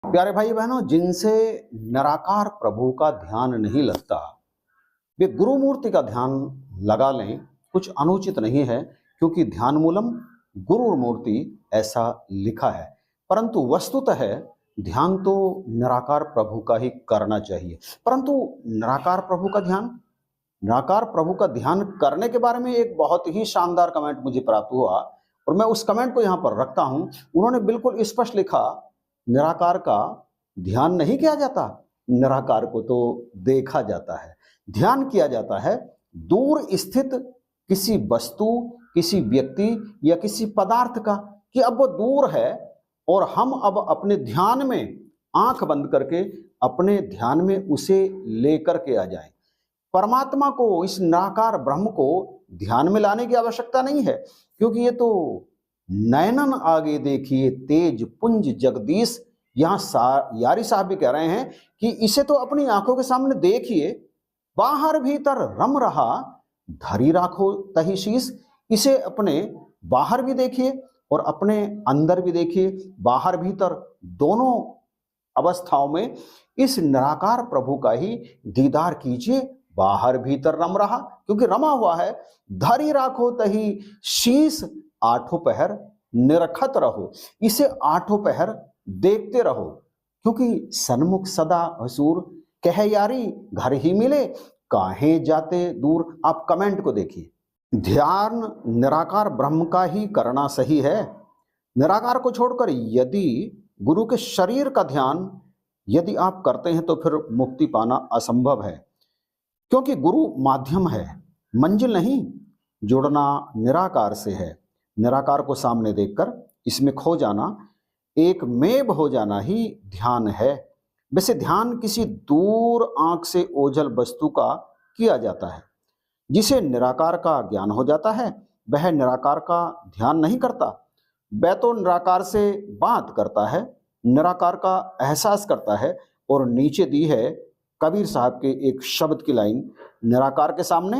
प्यारे भाई बहनों, जिनसे निराकार प्रभु का ध्यान नहीं लगता वे गुरु मूर्ति का ध्यान लगा लें, कुछ अनुचित नहीं है, क्योंकि ध्यान मूलम गुरु मूर्ति ऐसा लिखा है। परंतु वस्तुतः है ध्यान तो निराकार प्रभु का ही करना चाहिए। परंतु निराकार प्रभु का ध्यान करने के बारे में एक बहुत ही शानदार कमेंट मुझे प्राप्त हुआ और मैं उस कमेंट को यहाँ पर रखता हूँ। उन्होंने बिल्कुल स्पष्ट लिखा, निराकार का ध्यान नहीं किया जाता, निराकार को तो देखा जाता है। ध्यान किया जाता है दूर स्थित किसी वस्तु, किसी व्यक्ति या किसी पदार्थ का, कि अब वो दूर है और हम अब अपने ध्यान में आंख बंद करके अपने ध्यान में उसे लेकर के आ जाएं। परमात्मा को, इस निराकार ब्रह्म को ध्यान में लाने की आवश्यकता नहीं है, क्योंकि ये तो नयनन आगे देखिए तेज पुंज जगदीश। यहाँ यारी साहब भी कह रहे हैं कि इसे तो अपनी आंखों के सामने देखिए, बाहर भीतर रम रहा धरी राखो तही शीस। इसे अपने बाहर भी देखिए और अपने अंदर भी देखिए, बाहर भीतर दोनों अवस्थाओं में इस निराकार प्रभु का ही दीदार कीजिए। बाहर भीतर रम रहा, क्योंकि रमा हुआ है, धरी राखो तही शीस, आठों पहर निरखत रहो। इसे आठों पहर देखते रहो, क्योंकि सन्मुख सदा हसूर, कह यारी घर ही मिले, काहे जाते दूर। आप कमेंट को देखिए, ध्यान निराकार ब्रह्म का ही करना सही है। निराकार को छोड़कर यदि गुरु के शरीर का ध्यान यदि आप करते हैं तो फिर मुक्ति पाना असंभव है, क्योंकि गुरु माध्यम है, मंजिल नहीं। जुड़ना निराकार से है, निराकार को सामने देखकर इसमें खो जाना, एक मेव हो जाना ही ध्यान है। वैसे ध्यान किसी दूर आंख से ओझल वस्तु का किया जाता है। जिसे निराकार का ज्ञान हो जाता है वह निराकार का ध्यान नहीं करता, वह तो निराकार से बात करता है, निराकार का एहसास करता है। और नीचे दी है कबीर साहब के एक शब्द की लाइन, निराकार के सामने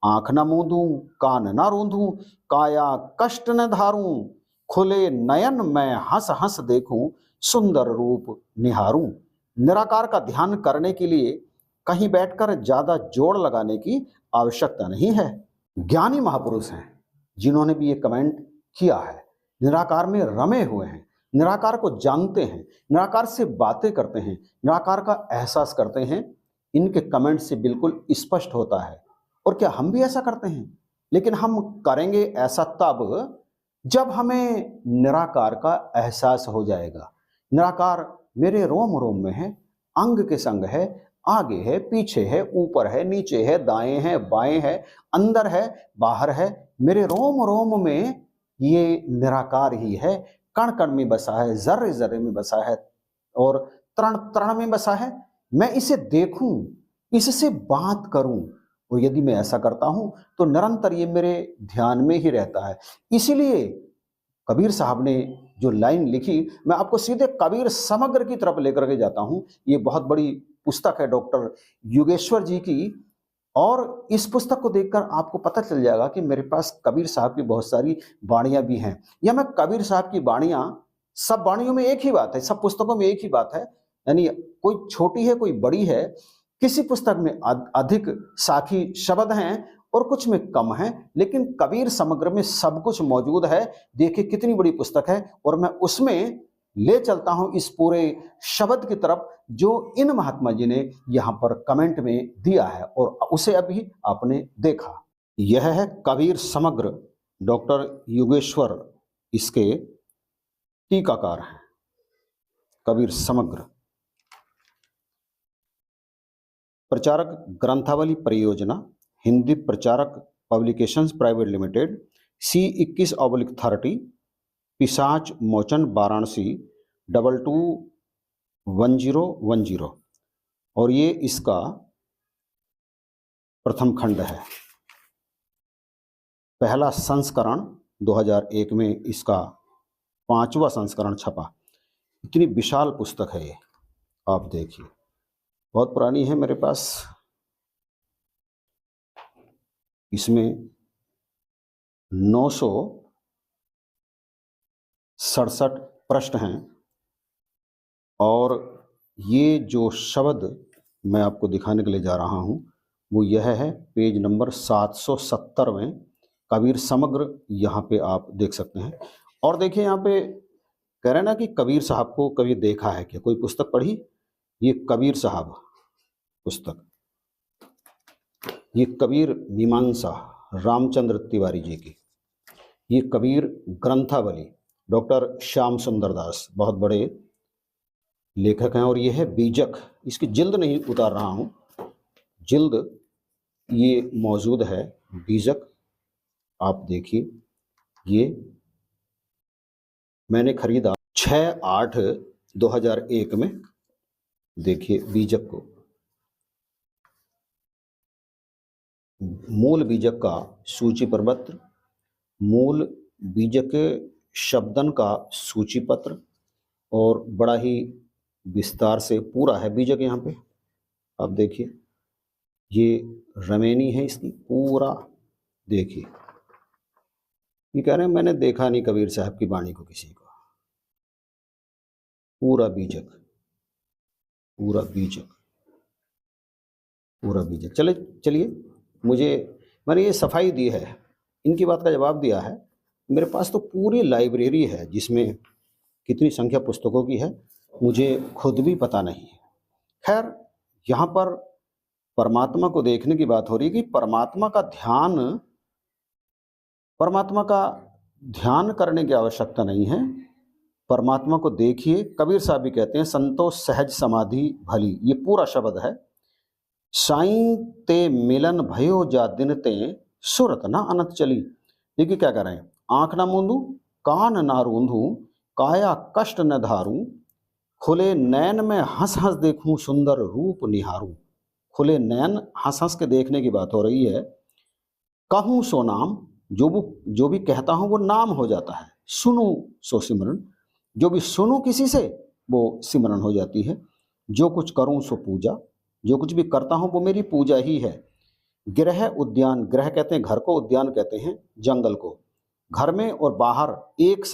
आंख न मूंदूं, कान न रूंधूं, काया कष्ट न धारूं, खुले नयन मैं हंस हंस देखूं, सुंदर रूप निहारूं। निराकार का ध्यान करने के लिए कहीं बैठकर ज्यादा जोड़ लगाने की आवश्यकता नहीं है। ज्ञानी महापुरुष हैं जिन्होंने भी ये कमेंट किया है, निराकार में रमे हुए हैं, निराकार को जानते हैं, निराकार से बातें करते हैं, निराकार का एहसास करते हैं। इनके कमेंट से बिल्कुल स्पष्ट होता है। और क्या हम भी ऐसा करते हैं? लेकिन हम करेंगे ऐसा तब जब हमें निराकार का एहसास हो जाएगा। निराकार मेरे रोम रोम में है, अंग के संग है, आगे है, पीछे है, ऊपर है, नीचे है, दाएं है, बाएं है, अंदर है, बाहर है। मेरे रोम रोम में ये निराकार ही है, कण कण में बसा है, जर्रे जर्रे में बसा है और तृण तृण में बसा है। मैं इसे देखूं, इससे बात करूं, और यदि मैं ऐसा करता हूं तो निरंतर ये मेरे ध्यान में ही रहता है। इसीलिए कबीर साहब ने जो लाइन लिखी, मैं आपको सीधे कबीर समग्र की तरफ लेकर के जाता हूं। ये बहुत बड़ी पुस्तक है डॉक्टर योगेश्वर जी की, और इस पुस्तक को देखकर आपको पता चल जाएगा कि मेरे पास कबीर साहब की बहुत सारी वाणियां भी हैं। या मैं कबीर साहब की वाणियां, सब वाणियों में एक ही बात है, सब पुस्तकों में एक ही बात है, यानी कोई छोटी है कोई बड़ी है। किसी पुस्तक में अधिक साखी शब्द हैं और कुछ में कम है, लेकिन कबीर समग्र में सब कुछ मौजूद है। देखिए कितनी बड़ी पुस्तक है, और मैं उसमें ले चलता हूं इस पूरे शब्द की तरफ जो इन महात्मा जी ने यहां पर कमेंट में दिया है, और उसे अभी आपने देखा। यह है कबीर समग्र, डॉक्टर योगेश्वर इसके टीकाकार हैं। कबीर समग्र, प्रचारक ग्रंथावली परियोजना, हिंदी प्रचारक पब्लिकेशंस प्राइवेट लिमिटेड, C21/30, पिशाच मोचन, वाराणसी 221010। और ये इसका प्रथम खंड है। पहला संस्करण 2001 में इसका 5वां संस्करण छपा। इतनी विशाल पुस्तक है ये, आप देखिए, बहुत पुरानी है मेरे पास। इसमें 967 प्रश्न हैं और ये जो शब्द मैं आपको दिखाने के लिए जा रहा हूँ वो यह है पेज नंबर 770 में कबीर समग्र, यहाँ पे आप देख सकते हैं। और देखिए यहाँ पे कह रहे हैं ना कि कबीर साहब को कभी देखा है क्या, कोई पुस्तक पढ़ी? ये कबीर साहब पुस्तक, ये कबीर मीमांसा रामचंद्र तिवारी जी की, ये कबीर ग्रंथावली डॉक्टर श्याम सुंदर दास, बहुत बड़े लेखक हैं। और ये है बीजक, इसकी जिल्द नहीं उतार रहा हूँ, जिल्द ये मौजूद है बीजक, आप देखिए। ये मैंने खरीदा 6/8/2001 में। देखिए बीजक को, मूल बीजक का सूची प्रपत्र, मूल बीजक शब्दन का सूची पत्र, और बड़ा ही विस्तार से पूरा है बीजक। यहाँ पे आप देखिए, ये रमेनी है इसकी, पूरा देखिए। ये कह रहे हैं मैंने देखा नहीं कबीर साहब की वाणी को किसी को। पूरा बीजक, पूरा बीजक, पूरा बीजक। चलिए मैंने ये सफाई दी है, इनकी बात का जवाब दिया है। मेरे पास तो पूरी लाइब्रेरी है जिसमें कितनी संख्या पुस्तकों की है मुझे खुद भी पता नहीं है। खैर, यहाँ पर परमात्मा को देखने की बात हो रही है कि परमात्मा का ध्यान करने की आवश्यकता नहीं है। परमात्मा को देखिए। कबीर साहब भी कहते हैं संतोष सहज समाधि भली, ये पूरा शब्द है। साईं ते मिलन भयो जा दिन ते सुरत ना अनंत चली। देखिए क्या कर रहे हैं, आंख ना मूंदू, कान ना रूंधू, काया कष्ट न धारूं, खुले नैन में हंस हंस देखूं, सुंदर रूप निहारूं। खुले नैन हंस हंस के देखने की बात हो रही है। कहूं सो नाम, जो भी कहता हूं वो नाम हो जाता है। सुनूं सो सिमरन, जो भी सुनूं किसी से वो सिमरन हो जाती है। जो कुछ करूं सो पूजा, जो कुछ भी करता हूं वो मेरी पूजा ही है। गृह उद्यान, गृह कहते हैं घर को, उद्यान कहते हैं जंगल को। घर में और बाहर एक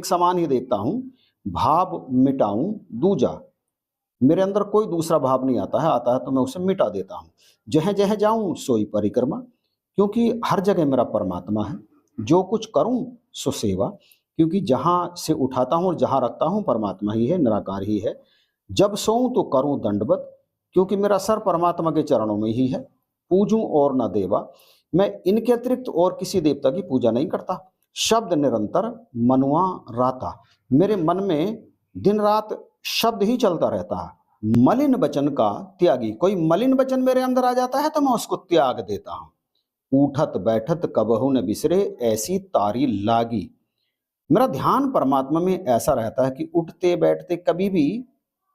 समान ही देखता हूं। भाव मिटाऊं दूजा, मेरे अंदर कोई दूसरा भाव नहीं आता है तो मैं उसे मिटा देता हूं। जह जह जाऊं सोई परिक्रमा, क्योंकि हर जगह मेरा परमात्मा है। जो कुछ करूं सो सेवा, क्योंकि जहां से उठाता हूं और जहां रखता हूं परमात्मा ही है, निराकार ही है। जब सोऊं तो करूं दंडवत, क्योंकि मेरा सर परमात्मा के चरणों में ही है। पूजूं और न देवा, मैं इनके अतिरिक्त और किसी देवता की पूजा नहीं करता। शब्द निरंतर मनुआ राता, मेरे मन में दिन रात शब्द ही चलता रहता है। मलिन वचन का त्यागी, कोई मलिन वचन मेरे अंदर आ जाता है तो मैं उसको त्याग देता हूं। उठत बैठत कबहू न बिसरे, ऐसी तारी लागी। मेरा ध्यान परमात्मा में ऐसा रहता है कि उठते बैठते कभी भी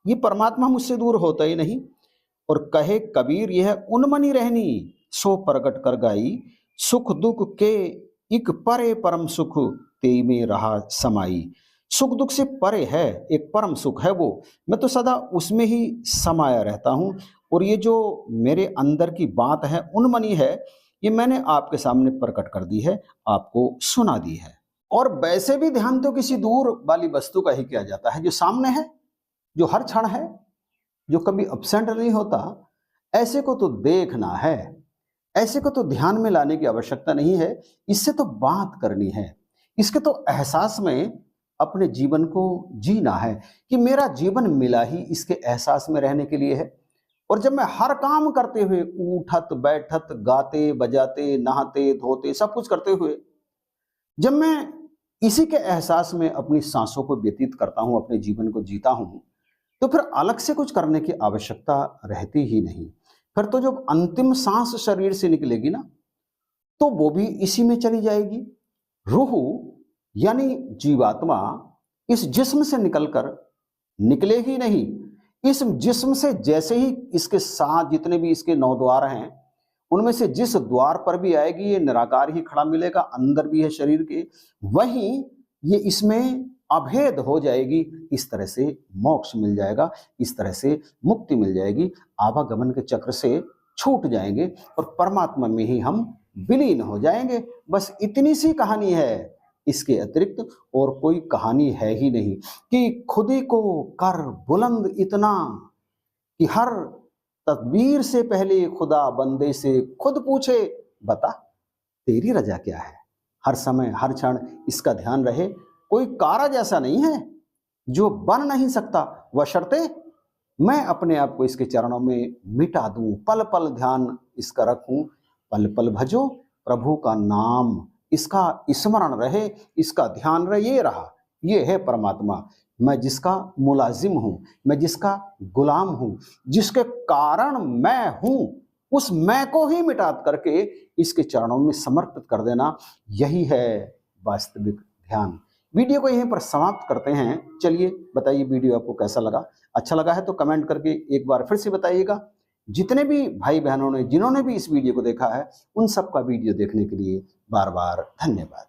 ये परमात्मा मुझसे दूर होता ही नहीं। और कहे कबीर यह उन्मनी रहनी, सो प्रगट कर गाई। सुख दुख के इक परे परम सुख, तेई में रहा समाई। सुख दुख से परे है, एक परम सुख है वो, मैं तो सदा उसमें ही समाया रहता हूं। और ये जो मेरे अंदर की बात है उन्मनी है, ये मैंने आपके सामने प्रकट कर दी है, आपको सुना दी है। और वैसे भी ध्यान तो किसी दूर वाली वस्तु का ही किया जाता है, जो सामने है, जो हर क्षण है, जो कभी अब्सेंट नहीं होता। ऐसे को तो देखना है, ऐसे को तो ध्यान में लाने की आवश्यकता नहीं है। इससे तो बात करनी है, इसके तो एहसास में अपने जीवन को जीना है कि मेरा जीवन मिला ही इसके एहसास में रहने के लिए है। और जब मैं हर काम करते हुए, उठत बैठत गाते बजाते नहाते धोते सब कुछ करते हुए, जब मैं इसी के एहसास में अपनी सांसों को व्यतीत करता हूं, अपने जीवन को जीता हूं, तो फिर अलग से कुछ करने की आवश्यकता रहती ही नहीं। फिर तो जब अंतिम सांस शरीर से निकलेगी ना, तो वो भी इसी में चली जाएगी। रूह यानी जीवात्मा इस जिस्म से निकलकर निकले ही नहीं, इस जिस्म से जैसे ही इसके साथ जितने भी इसके 9 द्वार हैं, उनमें से जिस द्वार पर भी आएगी ये निराकार ही खड़ा मिलेगा, अंदर भी है शरीर के, वहीं ये इसमें अभेद हो जाएगी। इस तरह से मोक्ष मिल जाएगा, इस तरह से मुक्ति मिल जाएगी, आवागमन के चक्र से छूट जाएंगे और परमात्मा में ही हम विलीन हो जाएंगे। बस इतनी सी कहानी है, इसके अतिरिक्त और कोई कहानी है ही नहीं कि खुद ही को कर बुलंद इतना कि हर तदबीर से पहले खुदा बंदे से खुद पूछे, बता तेरी रजा क्या है। हर समय हर क्षण इसका ध्यान रहे। कोई कारज ऐसा नहीं है जो बन नहीं सकता, बशर्ते मैं अपने आप को इसके चरणों में मिटा दूं, पल पल ध्यान इसका रखूं, पल पल भजो प्रभु का नाम, इसका स्मरण रहे, इसका ध्यान रहे। ये रहा, ये है परमात्मा। मैं जिसका मुलाजिम हूं, मैं जिसका गुलाम हूं, जिसके कारण मैं हूं, उस मैं को ही मिटा करके इसके चरणों में समर्पित कर देना, यही है वास्तविक ध्यान। वीडियो को यहीं पर समाप्त करते हैं। चलिए बताइए वीडियो आपको कैसा लगा। अच्छा लगा है तो कमेंट करके एक बार फिर से बताइएगा। जितने भी भाई बहनों ने जिन्होंने भी इस वीडियो को देखा है, उन सब का वीडियो देखने के लिए बार बार धन्यवाद।